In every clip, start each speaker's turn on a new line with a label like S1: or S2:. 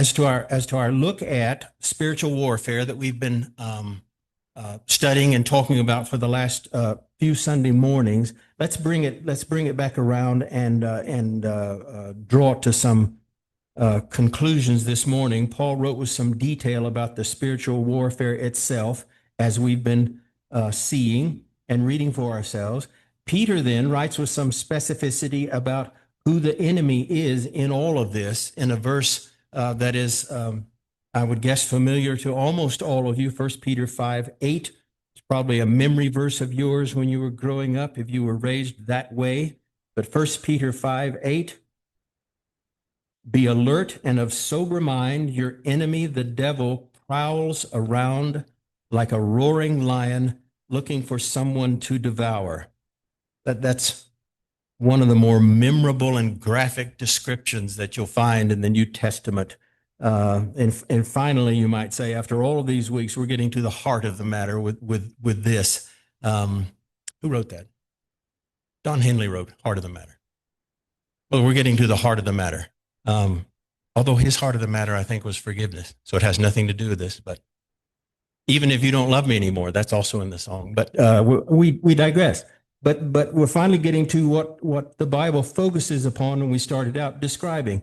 S1: As to our look at spiritual warfare that we've been studying and talking about for the last few Sunday mornings, let's bring it back around and draw it to some conclusions this morning. Paul wrote with some detail about the spiritual warfare itself, as we've been seeing and reading for ourselves. Peter then writes with some specificity about who the enemy is in all of this, in a verse that is, I would guess, familiar to almost all of you. 1 Peter 5:8. It's probably a memory verse of yours when you were growing up, if you were raised that way. But 1 Peter 5:8, be alert and of sober mind. Your enemy, the devil, prowls around like a roaring lion looking for someone to devour. That's one of the more memorable and graphic descriptions that you'll find in the New Testament. And finally, you might say, after all of these weeks, we're getting to the heart of the matter with this. Who wrote that? Don Henley wrote Heart of the Matter. Well, we're getting to the heart of the matter. Although his heart of the matter, I think, was forgiveness. So it has nothing to do with this. But even if you don't love me anymore, that's also in the song. But we digress. But we're finally getting to what the Bible focuses upon when we started out describing.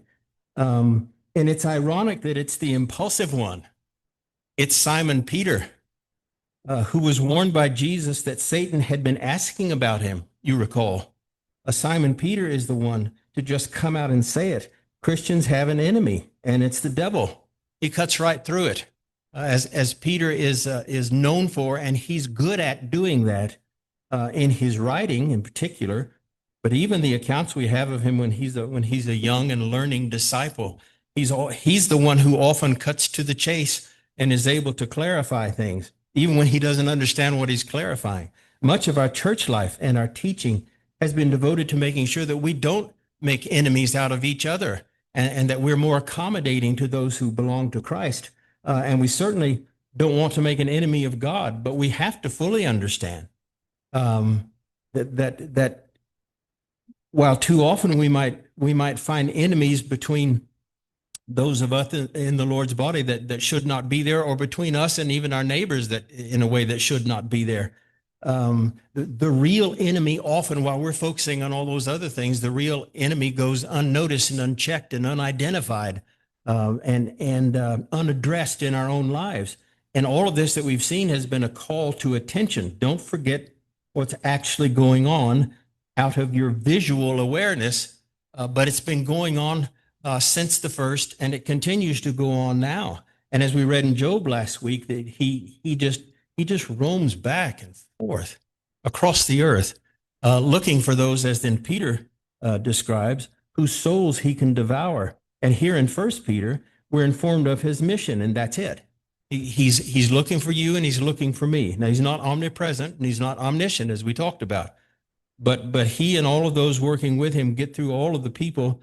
S1: And it's ironic that it's the impulsive one. It's Simon Peter, who was warned by Jesus that Satan had been asking about him, you recall. Simon Peter is the one to just come out and say it. Christians have an enemy, and it's the devil. He cuts right through it, as Peter is known for, and he's good at doing that. In his writing in particular, but even the accounts we have of him when he's a young and learning disciple, he's the one who often cuts to the chase and is able to clarify things, even when he doesn't understand what he's clarifying. Much of our church life and our teaching has been devoted to making sure that we don't make enemies out of each other, and that we're more accommodating to those who belong to Christ. And we certainly don't want to make an enemy of God, but we have to fully understand that while too often we might find enemies between those of us in the Lord's body that should not be there, or between us and even our neighbors that in a way that should not be there. The real enemy, often while we're focusing on all those other things, the real enemy goes unnoticed and unchecked and unidentified and unaddressed in our own lives. And all of this that we've seen has been a call to attention. Don't forget what's actually going on out of your visual awareness, but it's been going on since the first, and it continues to go on now. And as we read in Job last week, that he just roams back and forth across the earth, looking for those, as then Peter describes, whose souls he can devour. And here in 1 Peter, we're informed of his mission, and that's it. He's looking for you, and he's looking for me. Now, he's not omnipresent, and he's not omniscient, as we talked about. But he and all of those working with him get through all of the people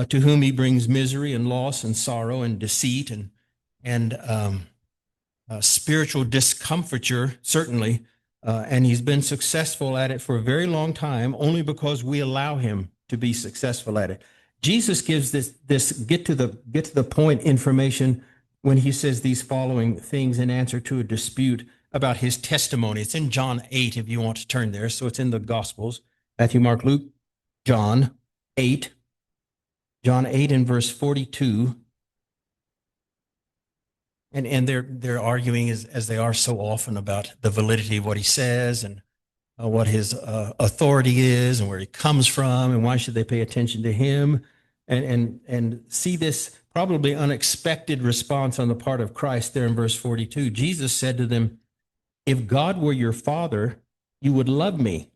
S1: to whom he brings misery and loss and sorrow and deceit and spiritual discomfiture, certainly. And he's been successful at it for a very long time, only because we allow him to be successful at it. Jesus gives this get to the point information when he says these following things in answer to a dispute about his testimony. It's in John 8, if you want to turn there. So it's in the Gospels, Matthew, Mark, Luke, John 8. John 8 in verse 42. And they're arguing, as they are so often, about the validity of what he says and what his authority is and where he comes from and why should they pay attention to him, and see this probably unexpected response on the part of Christ there in verse 42. Jesus said to them, if God were your father, you would love me,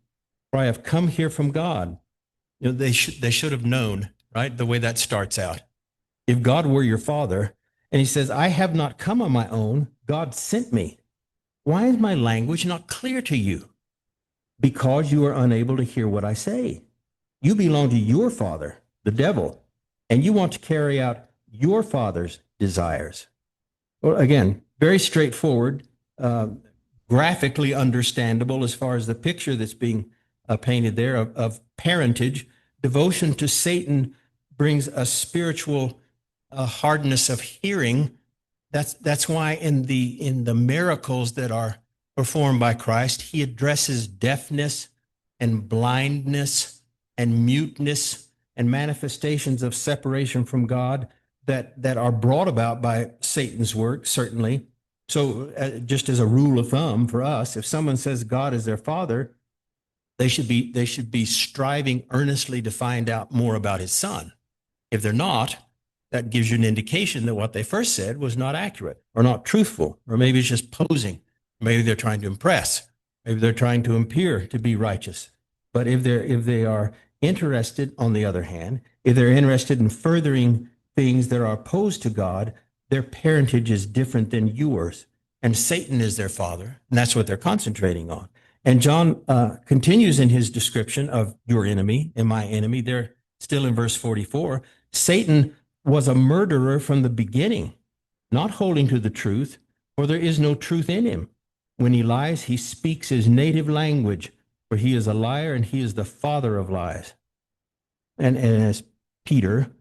S1: for I have come here from God. You know, they should have known, right? The way that starts out. If God were your father, and he says, I have not come on my own, God sent me. Why is my language not clear to you? Because you are unable to hear what I say. You belong to your father, the devil, and you want to carry out your father's desires. Well, again, very straightforward, graphically understandable as far as the picture that's being painted there of parentage. Devotion to Satan brings a spiritual a hardness of hearing. That's why in the miracles that are performed by Christ, he addresses deafness and blindness and muteness and manifestations of separation from God that are brought about by Satan's work, certainly. So just as a rule of thumb for us, if someone says God is their father, they should be striving earnestly to find out more about his son. If they're not, that gives you an indication that what they first said was not accurate or not truthful, or maybe it's just posing. Maybe they're trying to impress. Maybe they're trying to appear to be righteous. But if they are interested, on the other hand, if they're interested in furthering things that are opposed to God, their parentage is different than yours. And Satan is their father, and that's what they're concentrating on. And John continues in his description of your enemy and my enemy. They're still in verse 44. Satan was a murderer from the beginning, not holding to the truth, for there is no truth in him. When he lies, he speaks his native language, for he is a liar and he is the father of lies. And as Peter,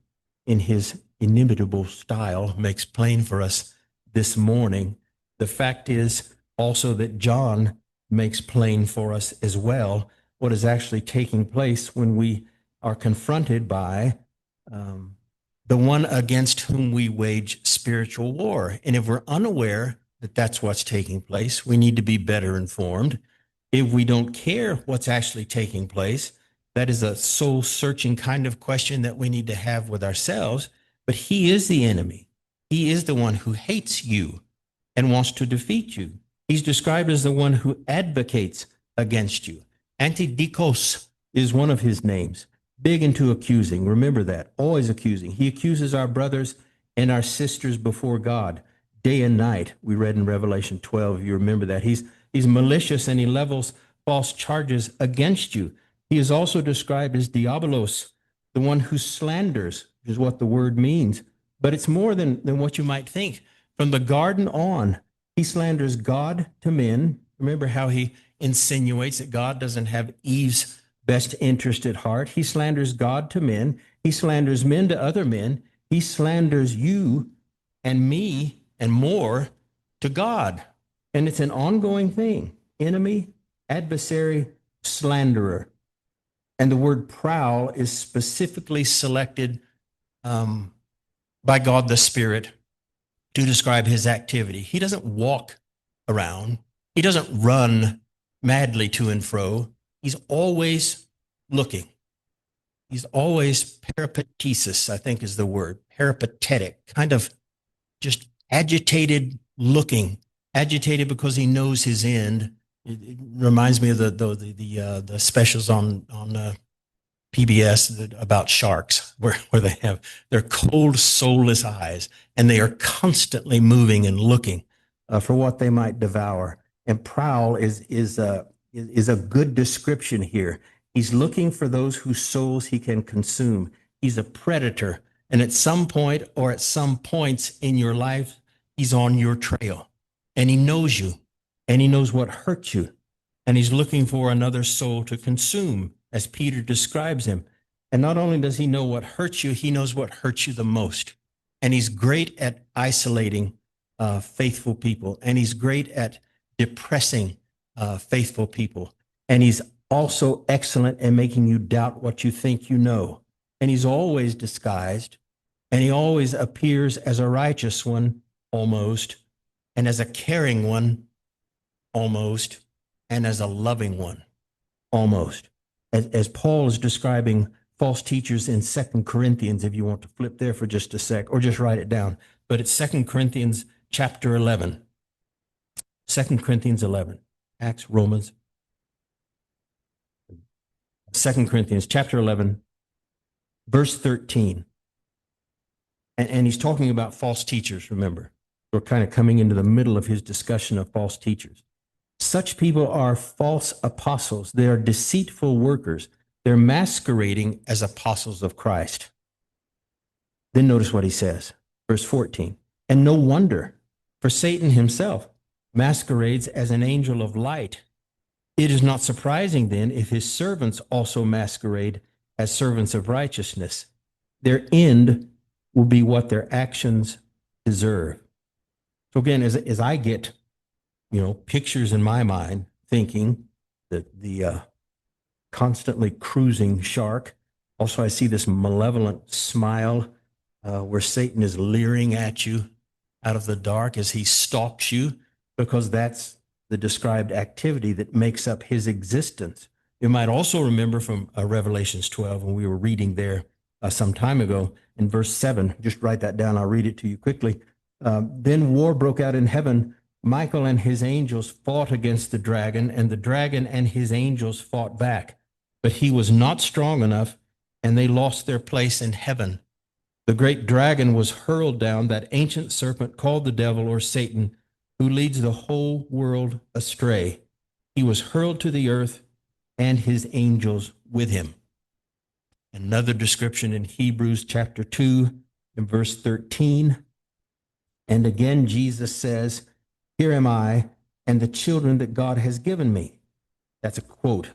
S1: in his inimitable style, makes plain for us this morning, the fact is also that John makes plain for us as well what is actually taking place when we are confronted by the one against whom we wage spiritual war. And if we're unaware that that's what's taking place, we need to be better informed. If we don't care what's actually taking place, that is a soul-searching kind of question that we need to have with ourselves. But he is the enemy. He is the one who hates you and wants to defeat you. He's described as the one who advocates against you. Antidikos is one of his names. Big into accusing. Remember that. Always accusing. He accuses our brothers and our sisters before God day and night. We read in Revelation 12. You remember that. He's malicious and he levels false charges against you. He is also described as diabolos, the one who slanders, which is what the word means. But it's more than what you might think. From the garden on, he slanders God to men. Remember how he insinuates that God doesn't have Eve's best interest at heart. He slanders God to men. He slanders men to other men. He slanders you and me and more to God. And it's an ongoing thing. Enemy, adversary, slanderer. And the word prowl is specifically selected by God the Spirit to describe his activity. He doesn't walk around. He doesn't run madly to and fro. He's always looking. He's always peripatesis, I think is the word, peripatetic, kind of just agitated looking, agitated because he knows his end. It reminds me of the specials on PBS about sharks, where they have their cold, soulless eyes, and they are constantly moving and looking for what they might devour. And prowl is a good description here. He's looking for those whose souls he can consume. He's a predator, and at some point or at some points in your life, he's on your trail, and he knows you, and he knows what hurts you, and he's looking for another soul to consume, as Peter describes him. And not only does he know what hurts you, he knows what hurts you the most. And he's great at isolating faithful people, and he's great at depressing faithful people. And he's also excellent at making you doubt what you think you know. And he's always disguised, and he always appears as a righteous one, almost, and as a caring one, almost, and as a loving one, almost. As Paul is describing false teachers in 2 Corinthians, if you want to flip there for just a sec, or just write it down. But it's 2 Corinthians chapter 11. 2 Corinthians 11. Acts, Romans. 2 Corinthians chapter 11, verse 13. And he's talking about false teachers, remember. We're kind of coming into the middle of his discussion of false teachers. Such people are false apostles. They are deceitful workers. They're masquerading as apostles of Christ. Then notice what he says, verse 14. And no wonder, for Satan himself masquerades as an angel of light. It is not surprising then if his servants also masquerade as servants of righteousness. Their end will be what their actions deserve. So again, as I get, pictures in my mind, thinking that the constantly cruising shark. Also, I see this malevolent smile where Satan is leering at you out of the dark as he stalks you, because that's the described activity that makes up his existence. You might also remember from Revelations 12, when we were reading there some time ago, in verse 7, just write that down, I'll read it to you quickly. Then war broke out in heaven. Michael and his angels fought against the dragon, and the dragon and his angels fought back. But he was not strong enough, and they lost their place in heaven. The great dragon was hurled down, that ancient serpent called the devil or Satan, who leads the whole world astray. He was hurled to the earth, and his angels with him. Another description in Hebrews chapter 2 and verse 13. And again, Jesus says, "Here am I and the children that God has given me." That's a quote,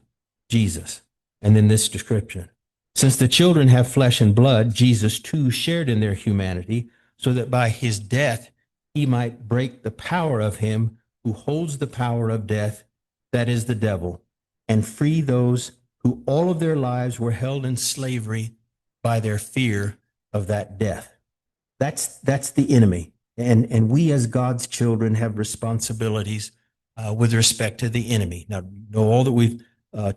S1: Jesus. And then this description. Since the children have flesh and blood, Jesus too shared in their humanity, so that by his death he might break the power of him who holds the power of death, that is the devil, and free those who all of their lives were held in slavery by their fear of that death. That's the enemy. And we as God's children have responsibilities with respect to the enemy. Now, all that we've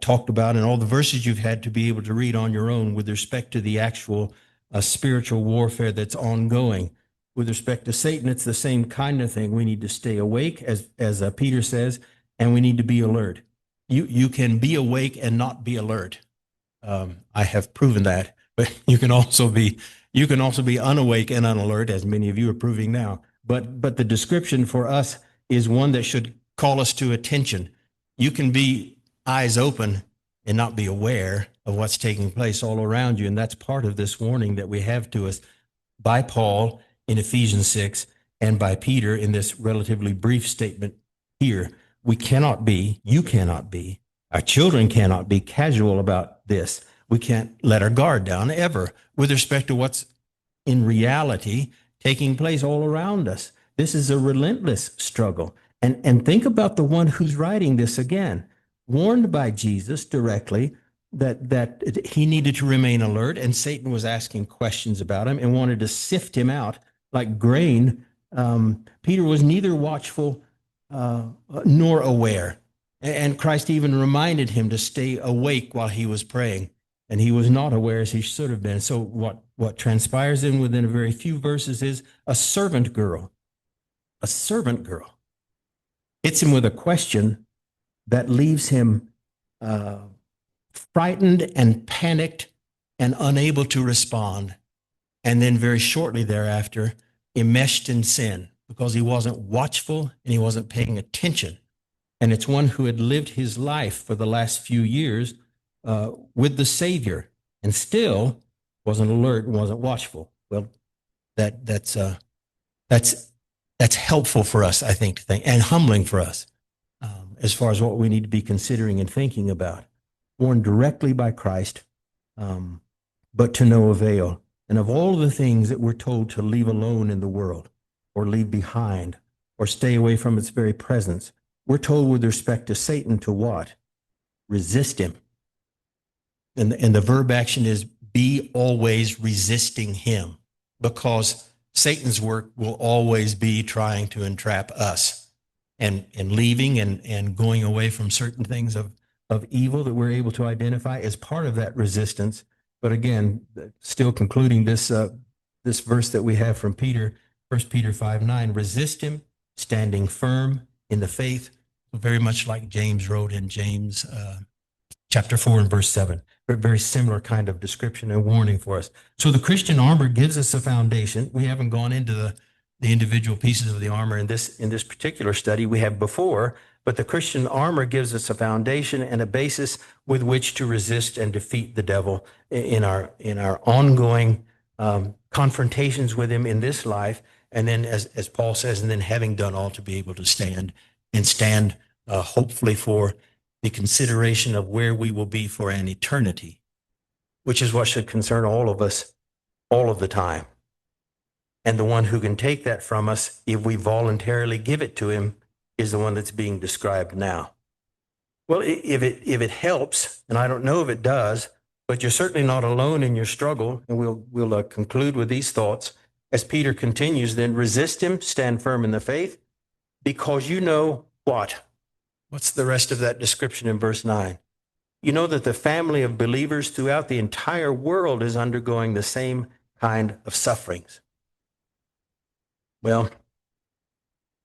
S1: talked about and all the verses you've had to be able to read on your own with respect to the actual spiritual warfare that's ongoing. With respect to Satan, it's the same kind of thing. We need to stay awake, as Peter says, and we need to be alert. You can be awake and not be alert. I have proven that, but you can also be unawake and unalert, as many of you are proving now. But the description for us is one that should call us to attention. You can be eyes open and not be aware of what's taking place all around you, and that's part of this warning that we have to us by Paul in Ephesians 6 and by Peter in this relatively brief statement here. We cannot be, you cannot be, our children cannot be casual about this. We can't let our guard down ever with respect to what's in reality taking place all around us. This is a relentless struggle. And think about the one who's writing this again, warned by Jesus directly that he needed to remain alert, and Satan was asking questions about him and wanted to sift him out like grain. Peter was neither watchful nor aware. And Christ even reminded him to stay awake while he was praying. And he was not aware as he should have been. So what transpires within a very few verses is a servant girl hits him with a question that leaves him frightened and panicked and unable to respond. And then very shortly thereafter, enmeshed in sin, because he wasn't watchful and he wasn't paying attention. And it's one who had lived his life for the last few years with the Savior and still wasn't alert and wasn't watchful. Well, that's helpful for us, I think, to think, and humbling for us as far as what we need to be considering and thinking about. Born directly by Christ, but to no avail. And of all the things that we're told to leave alone in the world, or leave behind, or stay away from its very presence, we're told with respect to Satan to what? Resist him. And the verb action is be always resisting him, because Satan's work will always be trying to entrap us and leaving and going away from certain things of evil that we're able to identify as part of that resistance. But again, still concluding this verse that we have from Peter, 1 Peter 5:9, resist him, standing firm in the faith, very much like James wrote in James chapter 4 and verse 7. A very similar kind of description and warning for us. So the Christian armor gives us a foundation. We haven't gone into the individual pieces of the armor in this particular study. We have before, but the Christian armor gives us a foundation and a basis with which to resist and defeat the devil in our ongoing confrontations with him in this life. And then, as Paul says, and then having done all, to be able to stand hopefully for the consideration of where we will be for an eternity, which is what should concern all of us all of the time. And the one who can take that from us, if we voluntarily give it to him, is the one that's being described now. Well, if it helps, and I don't know if it does, but you're certainly not alone in your struggle. And we'll conclude with these thoughts. As Peter continues, then resist him, stand firm in the faith, because you know what? What's the rest of that description in verse 9? You know that the family of believers throughout the entire world is undergoing the same kind of sufferings. Well,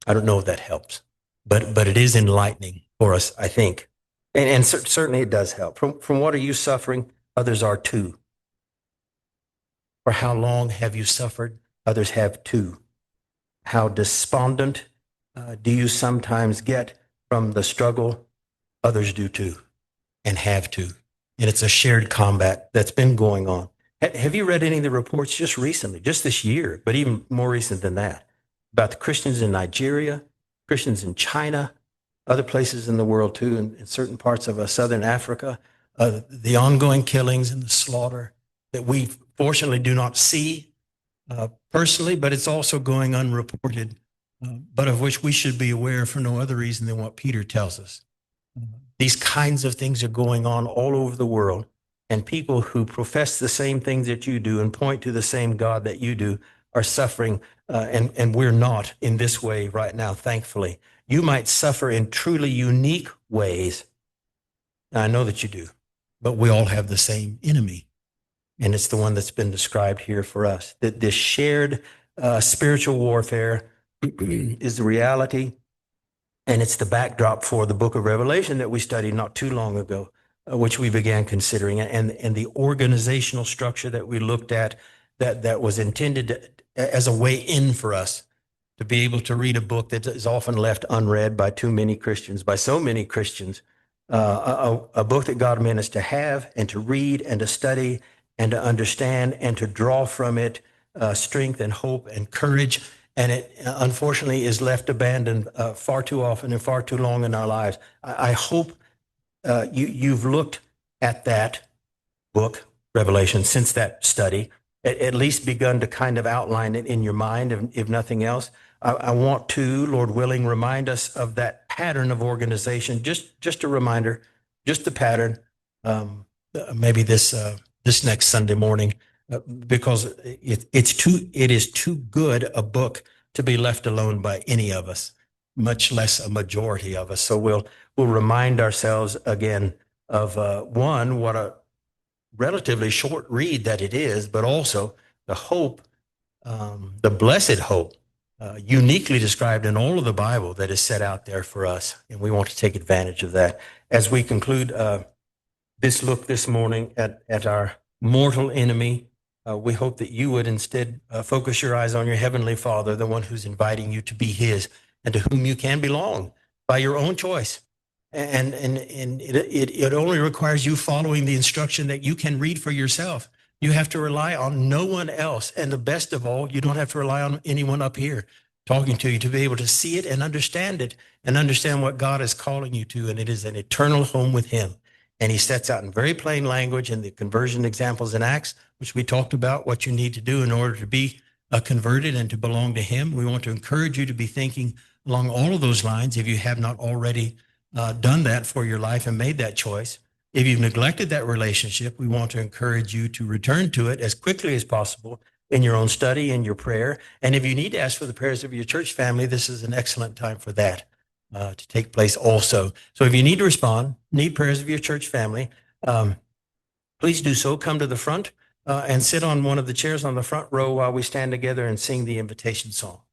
S1: I don't know if that helps, but it is enlightening for us, I think. And certainly it does help. From what are you suffering? Others are too. For how long have you suffered? Others have too. How despondent do you sometimes get from the struggle? Others do too, and have too. And it's a shared combat that's been going on. Have you read any of the reports just recently, just this year, but even more recent than that, about the Christians in Nigeria, Christians in China, other places in the world too, in certain parts of southern Africa, the ongoing killings and the slaughter that we fortunately do not see personally, but it's also going unreported, but of which we should be aware for no other reason than what Peter tells us. These kinds of things are going on all over the world, and people who profess the same things that you do and point to the same God that you do are suffering, and we're not in this way right now, thankfully. You might suffer in truly unique ways. I know that you do, but we all have the same enemy, and it's the one that's been described here for us. That this shared spiritual warfare is the reality, and it's the backdrop for the book of Revelation that we studied not too long ago, which we began considering, and the organizational structure that we looked at that was intended as a way in for us to be able to read a book that is often left unread by too many Christians, by so many Christians, a book that God meant us to have and to read and to study and to understand and to draw from it strength and hope and courage. And it unfortunately is left abandoned far too often and far too long in our lives. I hope you've looked at that book, Revelation, since that study, at least begun to kind of outline it in your mind, if nothing else. I want to, Lord willing, remind us of that pattern of organization. Just a reminder, just the pattern. Maybe this next Sunday morning, because it is too good a book to be left alone by any of us, much less a majority of us. So we'll remind ourselves again of one, what a relatively short read that it is, but also the hope, the blessed hope, uniquely described in all of the Bible that is set out there for us. And we want to take advantage of that. As we conclude this look this morning at our mortal enemy, we hope that you would instead focus your eyes on your Heavenly Father, the one who's inviting you to be His and to whom you can belong by your own choice. And it only requires you following the instruction that you can read for yourself. You have to rely on no one else. And the best of all, you don't have to rely on anyone up here talking to you to be able to see it and understand what God is calling you to. And it is an eternal home with Him. And He sets out in very plain language in the conversion examples in Acts, which we talked about, what you need to do in order to be converted and to belong to Him. We want to encourage you to be thinking along all of those lines if you have not already done that for your life and made that choice. If you've neglected that relationship, we want to encourage you to return to it as quickly as possible in your own study, in your prayer. And if you need to ask for the prayers of your church family, this is an excellent time for that to take place also. So if you need to respond, need prayers of your church family, please do so. Come to the front and sit on one of the chairs on the front row while we stand together and sing the invitation song.